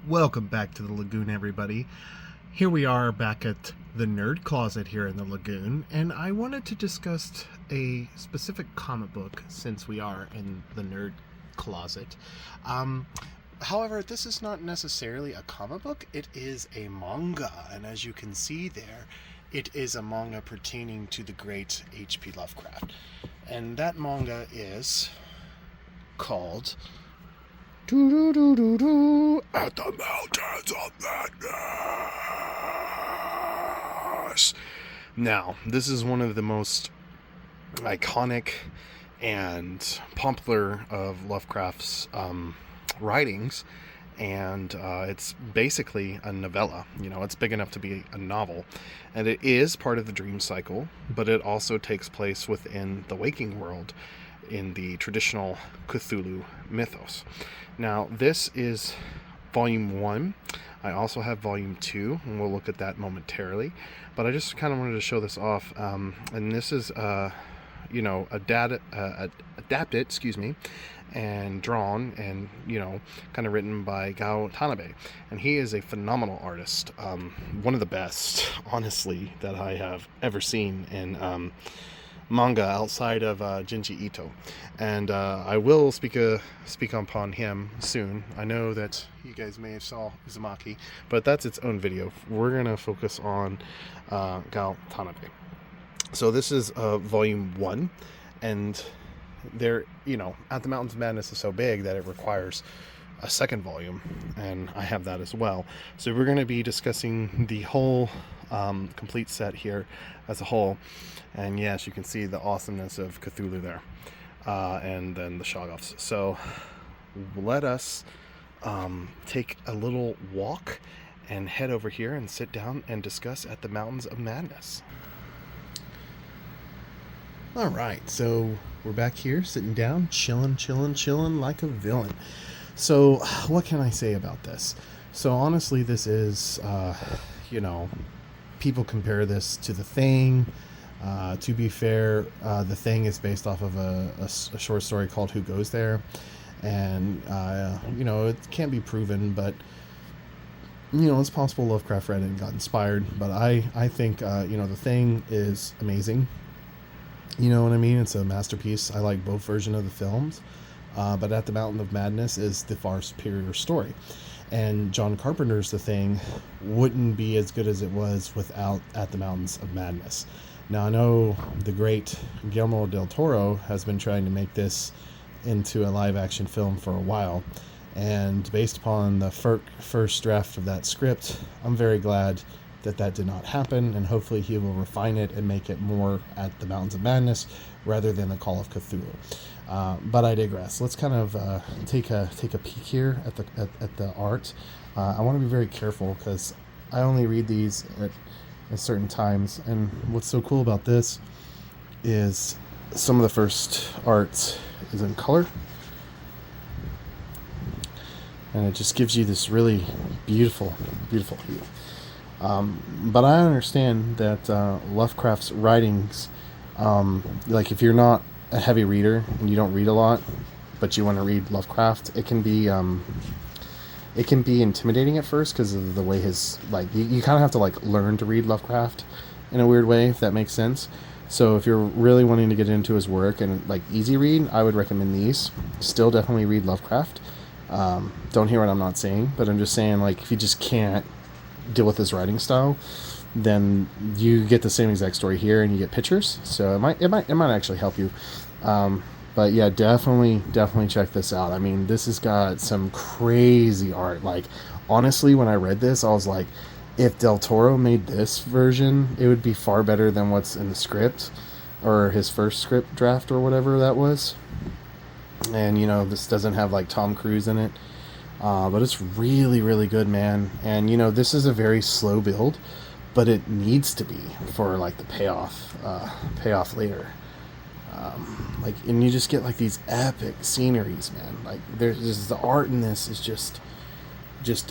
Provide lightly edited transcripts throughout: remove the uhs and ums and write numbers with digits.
Welcome back to the Lagoon, everybody. Here we are back at the Nerd Closet here in the Lagoon, and I wanted to discuss a specific comic book since we are in the Nerd Closet. However, this is not necessarily a comic book, it is a manga, and as you can see there, it is a manga pertaining to the great h.p. Lovecraft. And that manga is called At the Mountains of Madness. Now, this is one of the most iconic and popular of Lovecraft's writings, and it's basically a novella. You know, it's big enough to be a novel, and it is part of the dream cycle, but it also takes place within the waking world in the traditional Cthulhu mythos. Now, this is volume 1. I also have volume 2, and we'll look at that momentarily, but I just kind of wanted to show this off, and this is adapted, and drawn and kind of written by Gao Tanabe, and he is a phenomenal artist, one of the best, honestly, that I have ever seen in manga outside of Junji Ito, and I will speak upon him soon. I know that you guys may have saw Uzumaki, but that's its own video. We're gonna focus on Gao Tanabe. So this is volume 1, and there, At the Mountains of Madness is so big that it requires a second volume, and I have that as well. So we're going to be discussing the whole complete set here as a whole, and yes, you can see the awesomeness of Cthulhu there, and then the Shoggoths. So let us take a little walk and head over here and sit down and discuss At the Mountains of Madness. All right, so we're back here sitting down, chilling like a villain. So what can I say about this? So honestly, this is, people compare this to The Thing. To be fair, The Thing is based off of a short story called Who Goes There? And, it can't be proven, but, it's possible Lovecraft read it and got inspired. But I think, The Thing is amazing. You know what I mean? It's a masterpiece. I like both versions of the films. But At the Mountain of Madness is the far superior story. And John Carpenter's The Thing wouldn't be as good as it was without At the Mountains of Madness. Now, I know the great Guillermo del Toro has been trying to make this into a live-action film for a while. And based upon the first draft of that script, I'm very glad that did not happen, and hopefully he will refine it and make it more At the Mountains of Madness rather than the Call of Cthulhu. But I digress. Let's kind of take a peek here at the art. I want to be very careful because I only read these at certain times, and what's so cool about this is some of the first art is in color, and it just gives you this really beautiful view. But I understand that Lovecraft's writings, like if you're not a heavy reader and you don't read a lot, but you want to read Lovecraft, it can be intimidating at first because of the way his, you kind of have to learn to read Lovecraft in a weird way, if that makes sense. So if you're really wanting to get into his work and easy read, I would recommend these. Still definitely read Lovecraft. Don't hear what I'm not saying, but I'm just saying, if you just can't deal with his writing style, then you get the same exact story here and you get pictures, so it might actually help you. But yeah, definitely check this out. I mean, this has got some crazy art. Honestly, when I read this, I was like, if Del Toro made this version, it would be far better than what's in the script, or his first script draft, or whatever that was. And this doesn't have Tom Cruise in it. But it's really, really good, man. And, this is a very slow build, but it needs to be for, the payoff later. And you just get, these epic sceneries, man. There's the art in this is just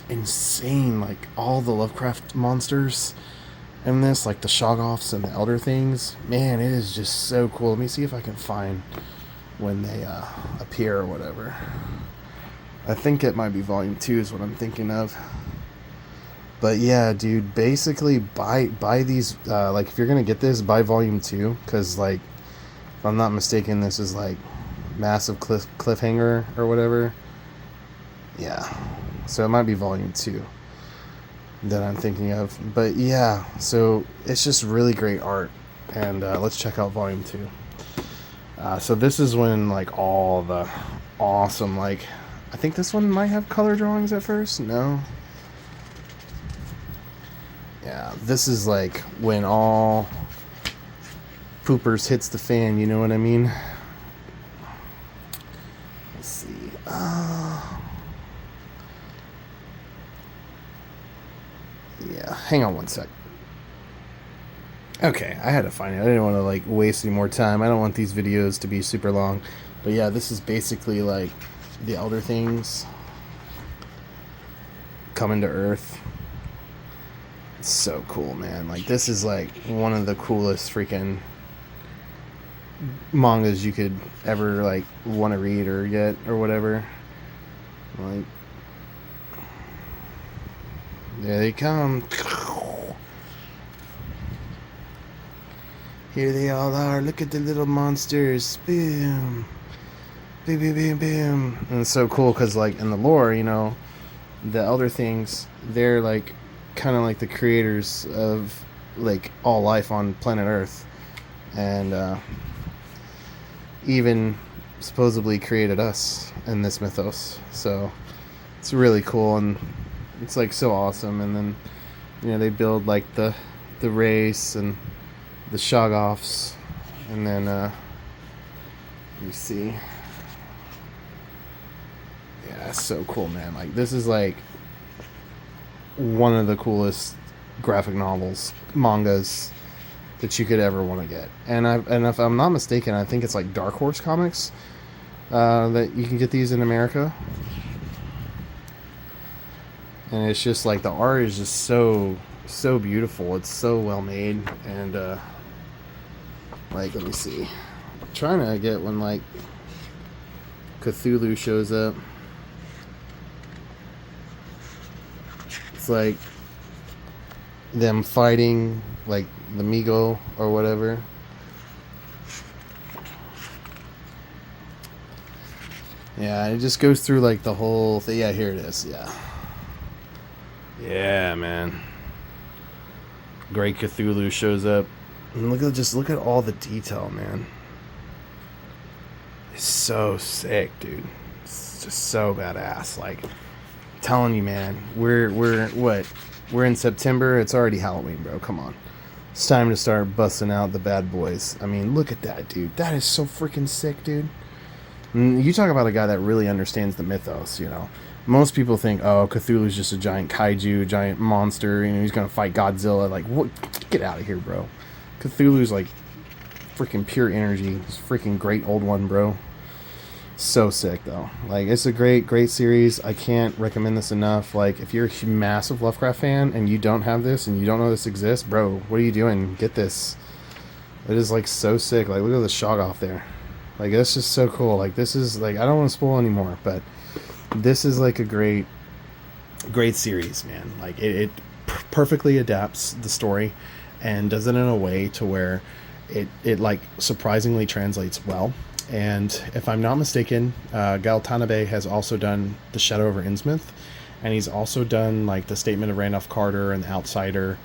insane. All the Lovecraft monsters in this, the Shoggoths and the Elder Things. Man, it is just so cool. Let me see if I can find when they appear or whatever. I think it might be volume 2 is what I'm thinking of. But yeah, dude, basically buy these, like, if you're gonna get this, buy volume 2, because, like, if I'm not mistaken, this is, like, massive cliffhanger or whatever. Yeah, so it might be volume 2 that I'm thinking of. But yeah, so it's just really great art, and let's check out volume 2. So this is when, like, all the awesome, like, I think this one might have color drawings at first. No. Yeah, this is like when all poopers hits the fan, you know what I mean? Let's see. Yeah, hang on one sec. Okay, I had to find it. I didn't want to, like, waste any more time. I don't want these videos to be super long. But yeah, this is basically like the Elder Things coming to Earth. It's so cool, man. Like, this is like one of the coolest freaking mangas you could ever, like, want to read or get or whatever. Like, there they come. Here they all are. Look at the little monsters. Boom. Boom, boom, boom, boom. And it's so cool because, like, in the lore, you know, the Elder Things, they're, like, kind of like the creators of, like, all life on planet Earth. And even supposedly created us in this mythos. So it's really cool, and it's, like, so awesome. And then, you know, they build, like, the race and the Shoggoths, and then you see, yeah, it's so cool, man. Like, this is like one of the coolest graphic novels, mangas that you could ever want to get. And if I'm not mistaken, I think it's like Dark Horse Comics that you can get these in America. And it's just like the art is just so beautiful. It's so well made. And like, let me see. I'm trying to get when, like, Cthulhu shows up. It's like them fighting, like, the Migo or whatever. Yeah, it just goes through, like, the whole thing. Yeah, here it is. Yeah, man. Great Cthulhu shows up. And look at all the detail, man. It's so sick, dude. It's just so badass. Like, I'm telling you, man. We're in September. It's already Halloween, bro. Come on. It's time to start busting out the bad boys. I mean, look at that, dude. That is so freaking sick, dude. And you talk about a guy that really understands the mythos, you know. Most people think, oh, Cthulhu's just a giant kaiju, giant monster, you know, he's gonna fight Godzilla. Like, what? Get out of here, bro. Cthulhu's like freaking pure energy. He's a freaking great old one, bro. So sick, though. Like, it's a great series. I can't recommend this enough. Like, if you're a massive Lovecraft fan and you don't have this and you don't know this exists, bro, what are you doing? Get this. It is, like, so sick. Like, look at the Shoggoth there. Like, that's just so cool. Like, this is, like, I don't want to spoil anymore, but this is, like, a great series, man. Like, it perfectly adapts the story and does it in a way to where it like surprisingly translates well. And if I'm not mistaken, Gal Tanabe has also done The Shadow over Innsmouth, and he's also done, like, The Statement of Randolph Carter and The Outsider.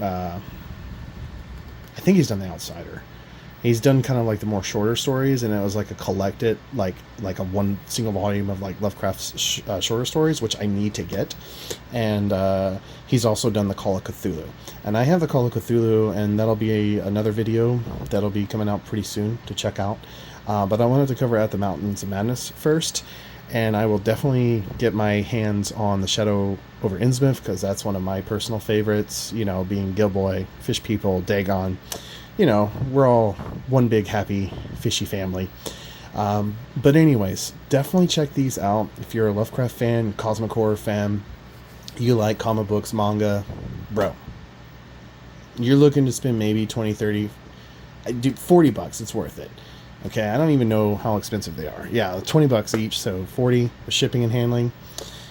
I think he's done The Outsider. He's done kind of like the more shorter stories, and it was like a collected, like a one single volume of, like, Lovecraft's shorter stories, which I need to get. And he's also done the Call of Cthulhu, and I have the Call of Cthulhu, and that'll be another video that'll be coming out pretty soon to check out. But I wanted to cover At the Mountains of Madness first, and I will definitely get my hands on The Shadow over Innsmouth, because that's one of my personal favorites. You know, being Gill-boy, Fish People, Dagon. You know, we're all one big happy fishy family. But anyways, definitely check these out if you're a Lovecraft fan, cosmic horror fan, you like comic books, manga, bro. You're looking to spend maybe 20, 30, dude, $40, it's worth it. Okay, I don't even know how expensive they are. Yeah, $20 each, so 40 with shipping and handling.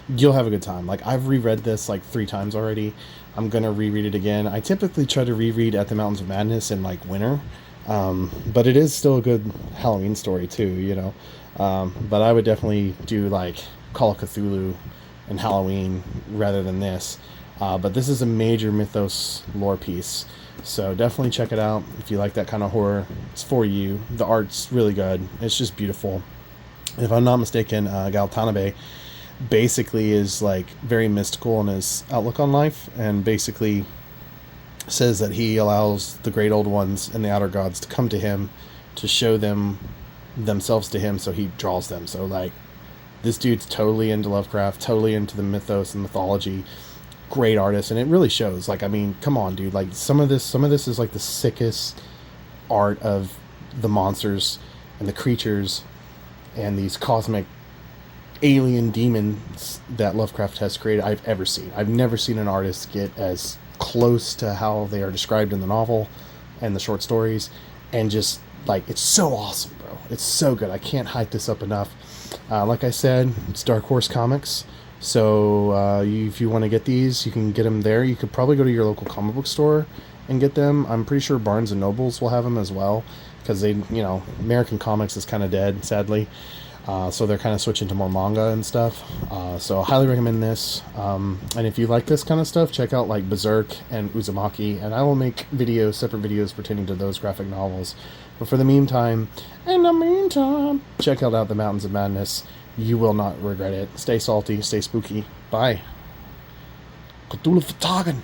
You'll have a good time. Like, I've reread this like 3 times already. I'm gonna reread it again. I typically try to reread At the Mountains of Madness in like winter, but it is still a good Halloween story too, you know. But I would definitely do like Call of Cthulhu and Halloween rather than this. But this is a major mythos lore piece, so definitely check it out if you like that kind of horror. It's for you. The art's really good. It's just beautiful. If I'm not mistaken, Galtanabe basically is like very mystical in his outlook on life, and basically says that he allows the great old ones and the outer gods to come to him to show them themselves to him, so he draws them. So like, this dude's totally into Lovecraft, totally into the mythos and mythology. Great artist, and it really shows. Like, I mean, come on, dude. Like, some of this is like the sickest art of the monsters and the creatures and these cosmic alien demons that Lovecraft has created I've ever seen. I've never seen an artist get as close to how they are described in the novel and the short stories, and just like, it's so awesome, bro. It's so good. I can't hype this up enough. Like I said, it's Dark Horse Comics. So if you want to get these, you can get them there. You could probably go to your local comic book store and get them. I'm pretty sure Barnes and Nobles will have them as well, because they, you know, American comics is kind of dead, sadly. So they're kind of switching to more manga and stuff. So I highly recommend this. And if you like this kind of stuff, check out like Berserk and Uzumaki, and I will make videos, separate videos pertaining to those graphic novels. But for the meantime, check out The Mountains of Madness. You will not regret it. Stay salty, stay spooky. Bye. Cthulhu Fatagan.